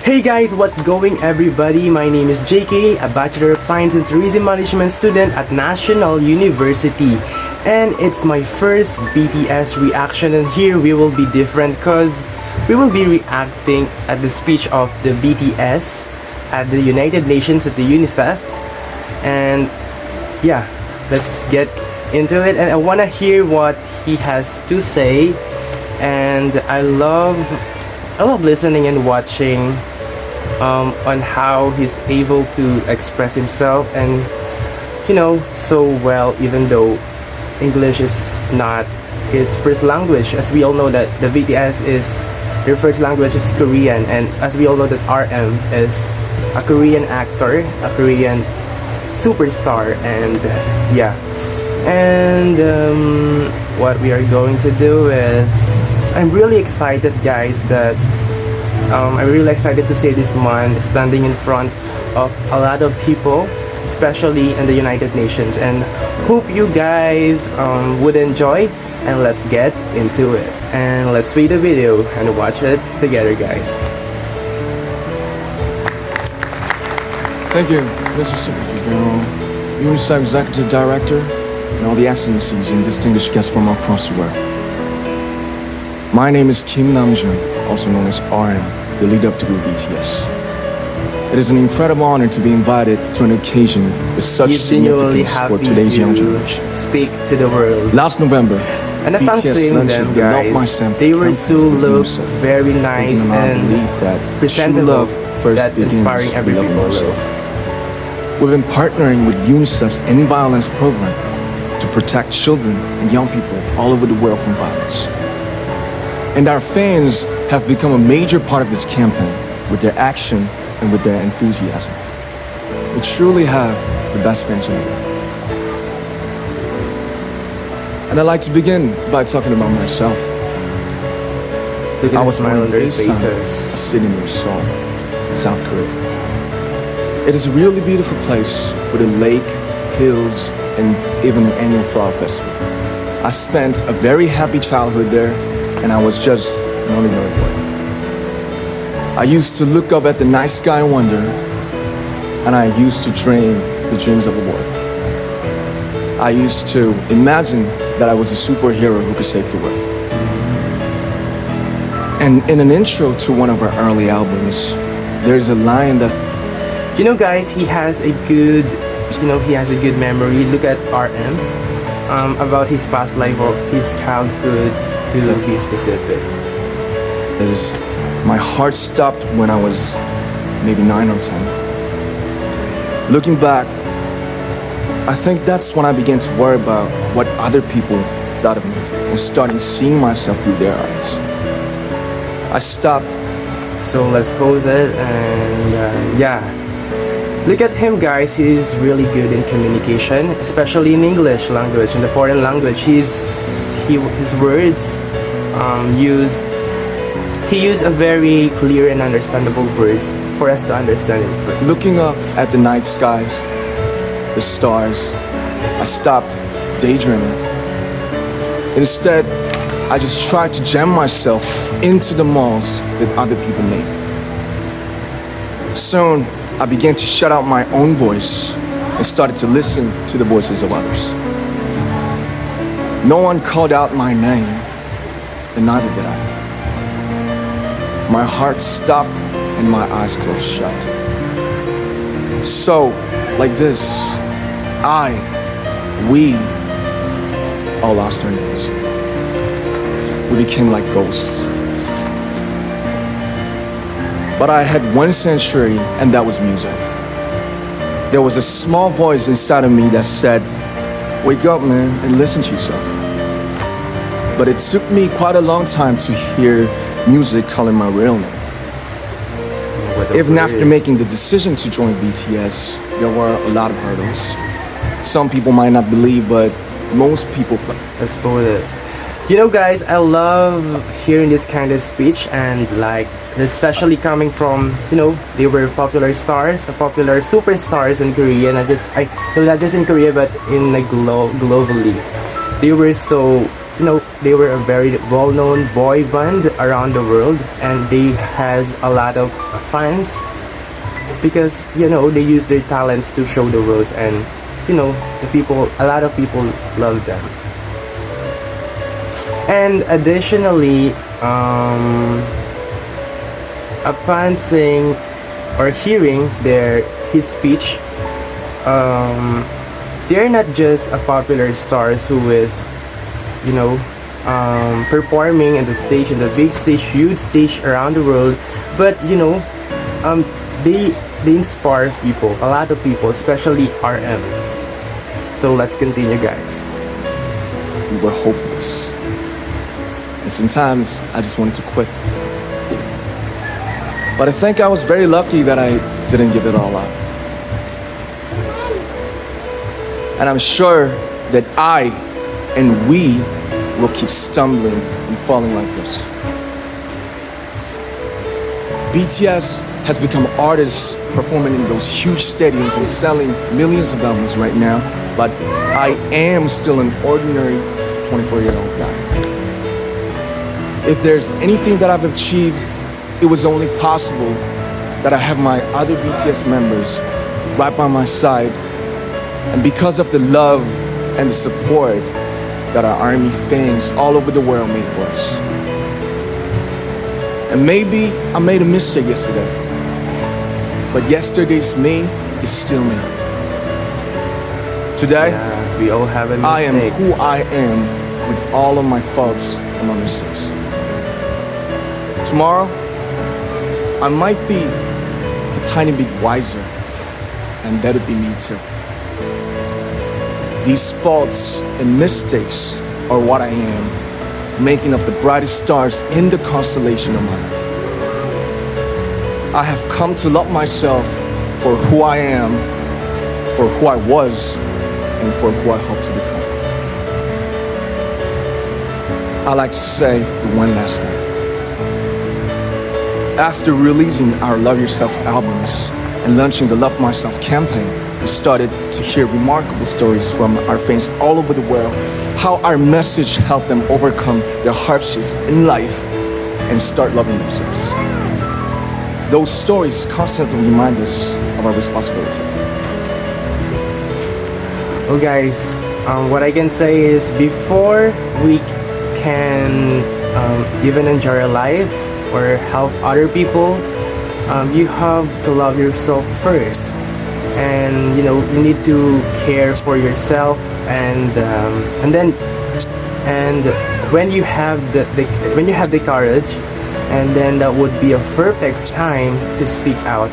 Hey guys, what's going everybody? My name is JK, a Bachelor of Science in Tourism Management student at National University. And it's my first BTS reaction, and here we will be different because we will be reacting at the speech of the BTS at the United Nations at the UNICEF. And yeah, let's get into it, and I want to hear what he has to say. And I love listening and watching on how he's able to express himself, and so well, even though English is not his first language. As we all know that the BTS is their first language is Korean, and as we all know that RM is a Korean actor, a Korean superstar. And yeah, and what we are going to do is, I'm really excited guys that I'm really excited to see this man standing in front of a lot of people, especially in the United Nations, and hope you guys would enjoy. And let's get into it, and let's read the video and watch it together guys. Thank you, Mr. Secretary General, UNICEF Executive Director, and all the excellencies and distinguished guests from across the world. My name is Kim Namjoon, also known as RM, the lead-up to BTS. It is an incredible honor to be invited to an occasion with such significance for today's young generation. Speak to the world. Last November, and if I'm BTS seeing launched them the Love guys, Myself they were so look UNICEF. very nice They do not and believe that presentable, true love first that begins inspiring with every loving people yourself. love. We've been partnering with UNICEF's End Violence program to protect children and young people all over the world from violence. And our fans have become a major part of this campaign with their action and with their enthusiasm. We truly have the best fans in the world. And I'd like to begin by talking about myself. Look at I the was born smile in on their Asan, faces. a city near Seoul, South Korea. It is a really beautiful place with a lake, hills, and even an annual flower festival. I spent a very happy childhood there, and I was just an ordinary boy. I used to look up at the night sky and wonder, and I used to dream the dreams of a boy. I used to imagine that I was a superhero who could save the world. And in an intro to one of our early albums, there's a line that, Guys, he has a good memory. Look at RM, about his past life or his childhood, to be specific. is, my heart stopped when I was maybe 9 or 10. Looking back, I think that's when I began to worry about what other people thought of me and starting seeing myself through their eyes. I stopped. So let's pause it, and yeah. Look at him guys, he's really good in communication, especially in English language, in the foreign language. His words he used a very clear and understandable words for us to understand it first. Looking up at the night skies, the stars, I stopped daydreaming. Instead, I just tried to jam myself into the malls that other people made. Soon, I began to shut out my own voice and started to listen to the voices of others. No one called out my name, and neither did I. My heart stopped and my eyes closed shut. So, like this, we all lost our names. We became like ghosts. But I had one sanctuary, and that was music. There was a small voice inside of me that said, "Wake up, man, and listen to yourself." But it took me quite a long time to hear music calling my real name. Even after making the decision to join BTS, there were a lot of hurdles. Some people might not believe, but most people. Let's pause it. Guys, I love hearing this kind of speech, and like, especially coming from, they were popular stars, popular superstars in Korea, not just in Korea, but in globally. They were so they were a very well-known boy band around the world, and they has a lot of fans because they use their talents to show the world, and a lot of people love them. And additionally, upon seeing or hearing his speech, they're not just a popular stars who is performing in the big stage, huge stage around the world, but they inspire people, a lot of people, especially RM. So let's continue, guys. We were hopeless. And sometimes I just wanted to quit. But I think I was very lucky that I didn't give it all up. And I'm sure that I and we will keep stumbling and falling like this. BTS has become artists performing in those huge stadiums and selling millions of albums right now, but I am still an ordinary 24-year-old guy. If there's anything that I've achieved, it was only possible that I have my other BTS members right by my side, and because of the love and the support that our ARMY fans all over the world made for us. And maybe I made a mistake yesterday, but yesterday's me is still me. Today, we all have a I am mistakes. who I am with all of my faults and my mistakes. Tomorrow, I might be a tiny bit wiser, and that'll be me too. These faults and mistakes are what I am, making up the brightest stars in the constellation of my life. I have come to love myself for who I am, for who I was, and for who I hope to become. I like to say the one last thing. After releasing our Love Yourself albums and launching the Love Myself campaign, we started to hear remarkable stories from our fans all over the world, how our message helped them overcome their hardships in life and start loving themselves. Those stories constantly remind us of our responsibility. Well, guys, what I can say is before we can even enjoy our life or help other people, you have to love yourself first, and you need to care for yourself, and when you have the courage, and then that would be a perfect time to speak out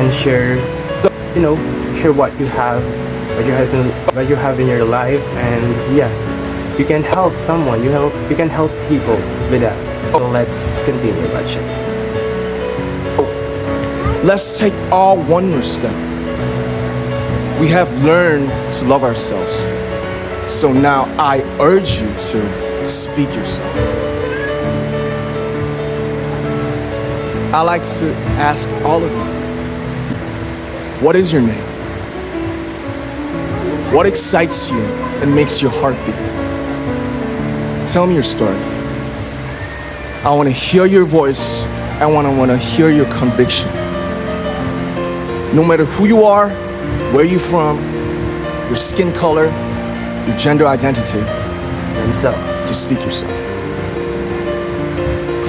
and share what you have, what you have in your life, and you can help someone, you can help people with that. So let's continue watching. Let's take all one more step. We have learned to love ourselves. So now I urge you to speak yourself. I like to ask all of you, what is your name? What excites you and makes your heart beat? Tell me your story. I want to hear your voice. I want to hear your conviction. No matter who you are, where you're from, your skin color, your gender identity, And so, just speak yourself.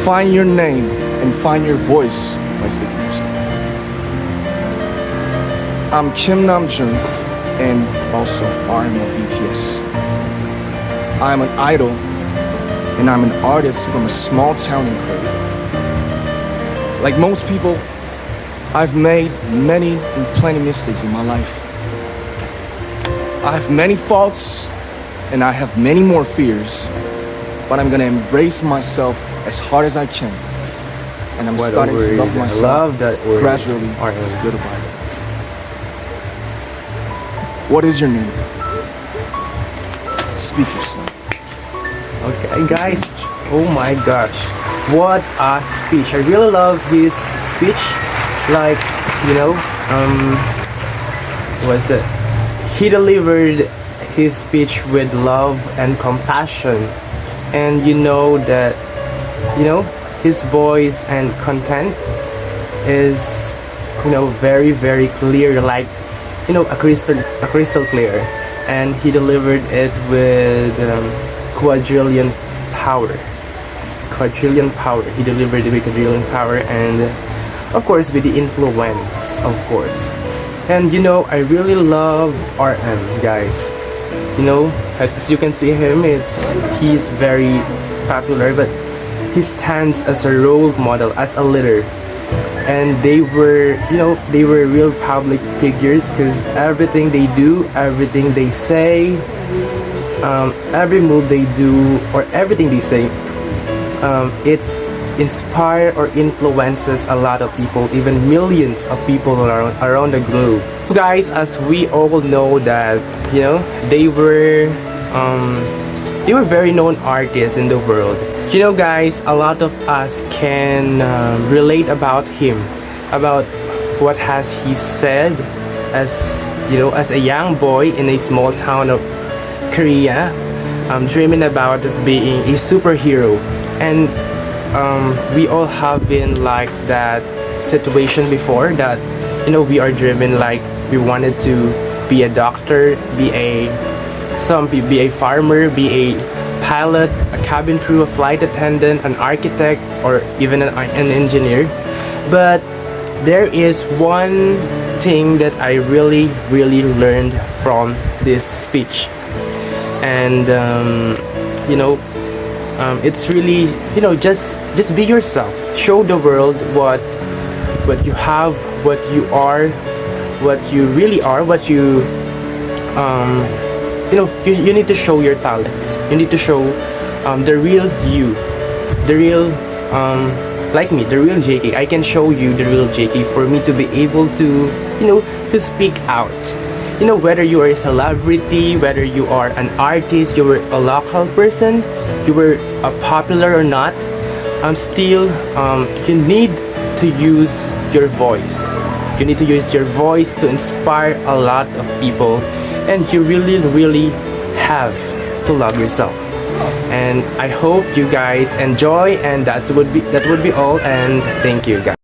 Find your name and find your voice by speaking yourself. I'm Kim Namjoon and also RM of BTS. I'm an idol and I'm an artist from a small town in Korea. Like most people, I've made many and plenty mistakes in my life. I have many faults and I have many more fears, but I'm gonna embrace myself as hard as I can. And I'm What a starting to love word. I myself love that word. gradually, RM. just little by little. What is your name? Speak yourself. okay, guys. Oh my gosh, what a speech! I really love his speech. Like, was it? He delivered his speech with love and compassion, and you know that, you know, his voice and content is, you know, very very clear, like, you know, a crystal clear, and he delivered it with quadrillion power. He delivered it with quadrillion power, and of course with the influence, of course. And you know, I really love RM, guys. You know, as you can see him, he's very popular, but he stands as a role model, as a leader. And they were, you know, they were real public figures, because everything they do, everything they say, every move they do, or everything they say, it's inspire or influences a lot of people, even millions of people around the globe. Guys, as we all know that, you know, they were very known artists in the world. You know, guys, a lot of us can relate about him, about what has he said, as you know, as a young boy in a small town of Korea, dreaming about being a superhero. And we all have been like that situation before, that, you know, we are driven, like we wanted to be a doctor, be a farmer, be a pilot, a cabin crew, a flight attendant, an architect, or even an engineer. But there is one thing that I really learned from this speech, and you know, it's really, you know, just be yourself. Show the world what you have, what you are, what you really are, what you you know, you need to show your talents. You need to show the real you, the real like me, the real JK. I can show you the real JK for me to be able to, you know, to speak out. You know, whether you are a celebrity, whether you are an artist, you were a local person, you were popular or not, still you need to use your voice. You need to use your voice to inspire a lot of people, and you really have to love yourself. And I hope you guys enjoy, and that would be all, and thank you guys.